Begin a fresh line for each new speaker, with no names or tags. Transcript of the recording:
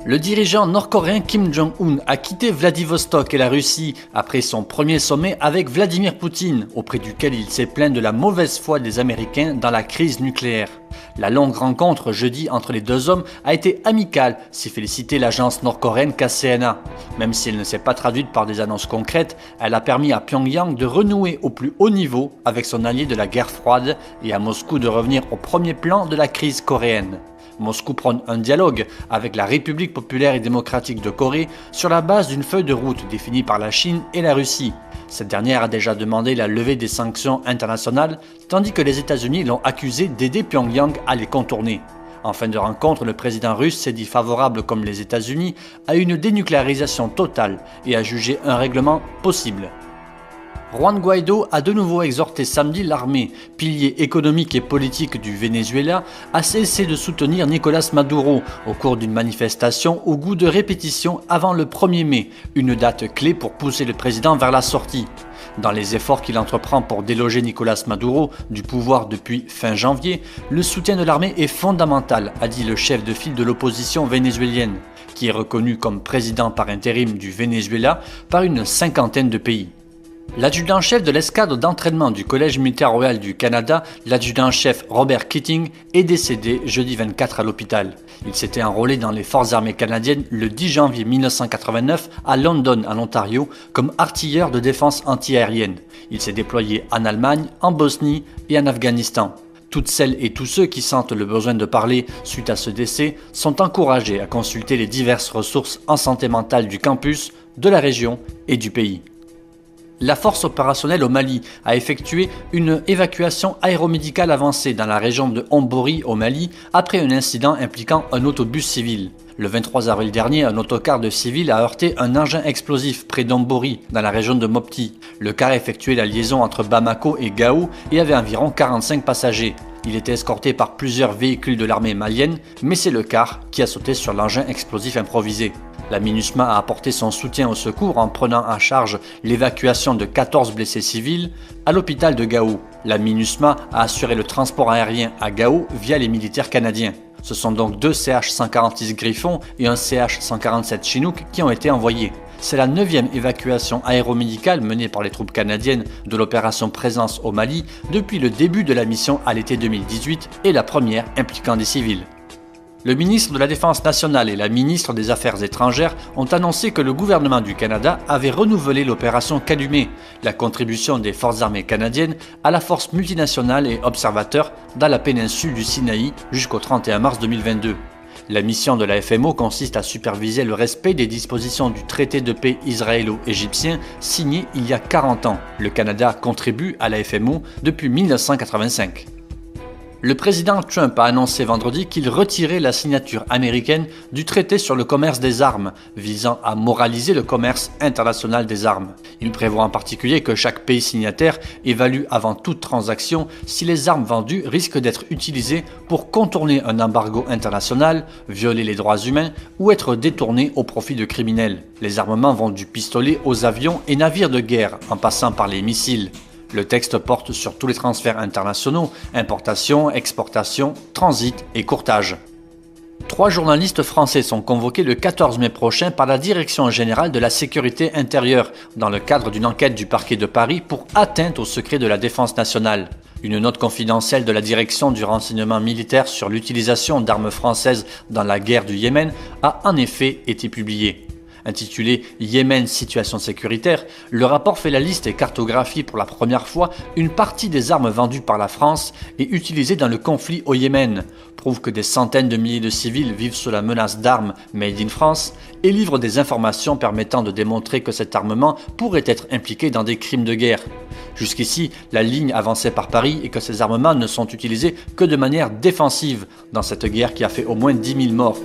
Le dirigeant nord-coréen Kim Jong-un a quitté Vladivostok et la Russie après son premier sommet avec Vladimir Poutine, auprès duquel il s'est plaint de la mauvaise foi des Américains dans la crise nucléaire. La longue rencontre jeudi entre les deux hommes a été amicale, s'est félicité l'agence nord-coréenne KCNA. Même si elle ne s'est pas traduite par des annonces concrètes, elle a permis à Pyongyang de renouer au plus haut niveau avec son allié de la guerre froide et à Moscou de revenir au premier plan de la crise coréenne. Moscou prône un dialogue avec la République populaire et démocratique de Corée sur la base d'une feuille de route définie par la Chine et la Russie. Cette dernière a déjà demandé la levée des sanctions internationales, tandis que les États-Unis l'ont accusé d'aider Pyongyang à les contourner. En fin de rencontre, le président russe s'est dit favorable, comme les États-Unis, à une dénucléarisation totale et a jugé un règlement possible. Juan Guaidó a de nouveau exhorté samedi l'armée, pilier économique et politique du Venezuela, à cesser de soutenir Nicolás Maduro au cours d'une manifestation au goût de répétition avant le 1er mai, une date clé pour pousser le président vers la sortie. Dans les efforts qu'il entreprend pour déloger Nicolás Maduro du pouvoir depuis fin janvier, le soutien de l'armée est fondamental, a dit le chef de file de l'opposition vénézuélienne, qui est reconnu comme président par intérim du Venezuela par une cinquantaine de pays. L'adjudant-chef de l'escadre d'entraînement du Collège militaire royal du Canada, l'adjudant-chef Robert Keating, est décédé jeudi 24 à l'hôpital. Il s'était enrôlé dans les forces armées canadiennes le 10 janvier 1989 à London, en Ontario, comme artilleur de défense antiaérienne. Il s'est déployé en Allemagne, en Bosnie et en Afghanistan. Toutes celles et tous ceux qui sentent le besoin de parler suite à ce décès sont encouragés à consulter les diverses ressources en santé mentale du campus, de la région et du pays. La force opérationnelle au Mali a effectué une évacuation aéromédicale avancée dans la région de Hombori au Mali après un incident impliquant un autobus civil. Le 23 avril dernier, un autocar de civils a heurté un engin explosif près d'Hombori, dans la région de Mopti. Le car effectuait la liaison entre Bamako et Gao et avait environ 45 passagers. Il était escorté par plusieurs véhicules de l'armée malienne, mais c'est le car qui a sauté sur l'engin explosif improvisé. La MINUSMA a apporté son soutien au secours en prenant en charge l'évacuation de 14 blessés civils à l'hôpital de Gao. La MINUSMA a assuré le transport aérien à Gao via les militaires canadiens. Ce sont donc 2 CH-146 Griffon et un CH-147 Chinook qui ont été envoyés. C'est la 9e évacuation aéromédicale menée par les troupes canadiennes de l'opération Présence au Mali depuis le début de la mission à l'été 2018 et la première impliquant des civils. Le ministre de la Défense nationale et la ministre des Affaires étrangères ont annoncé que le gouvernement du Canada avait renouvelé l'opération Calumet, la contribution des forces armées canadiennes à la force multinationale et observateur dans la péninsule du Sinaï jusqu'au 31 mars 2022. La mission de la FMO consiste à superviser le respect des dispositions du traité de paix israélo-égyptien signé il y a 40 ans. Le Canada contribue à la FMO depuis 1985. Le président Trump a annoncé vendredi qu'il retirait la signature américaine du traité sur le commerce des armes, visant à moraliser le commerce international des armes. Il prévoit en particulier que chaque pays signataire évalue avant toute transaction si les armes vendues risquent d'être utilisées pour contourner un embargo international, violer les droits humains ou être détournées au profit de criminels. Les armements vont du pistolet aux avions et navires de guerre, en passant par les missiles. Le texte porte sur tous les transferts internationaux, importation, exportation, transit et courtage. 3 journalistes français sont convoqués le 14 mai prochain par la Direction générale de la sécurité intérieure dans le cadre d'une enquête du parquet de Paris pour atteinte au secret de la défense nationale. Une note confidentielle de la direction du renseignement militaire sur l'utilisation d'armes françaises dans la guerre du Yémen a en effet été publiée. Intitulé « Yémen, situation sécuritaire », le rapport fait la liste et cartographie pour la première fois une partie des armes vendues par la France et utilisées dans le conflit au Yémen, prouve que des centaines de milliers de civils vivent sous la menace d'armes made in France et livre des informations permettant de démontrer que cet armement pourrait être impliqué dans des crimes de guerre. Jusqu'ici, la ligne avancée par Paris est que ces armements ne sont utilisés que de manière défensive dans cette guerre qui a fait au moins 10 000 morts.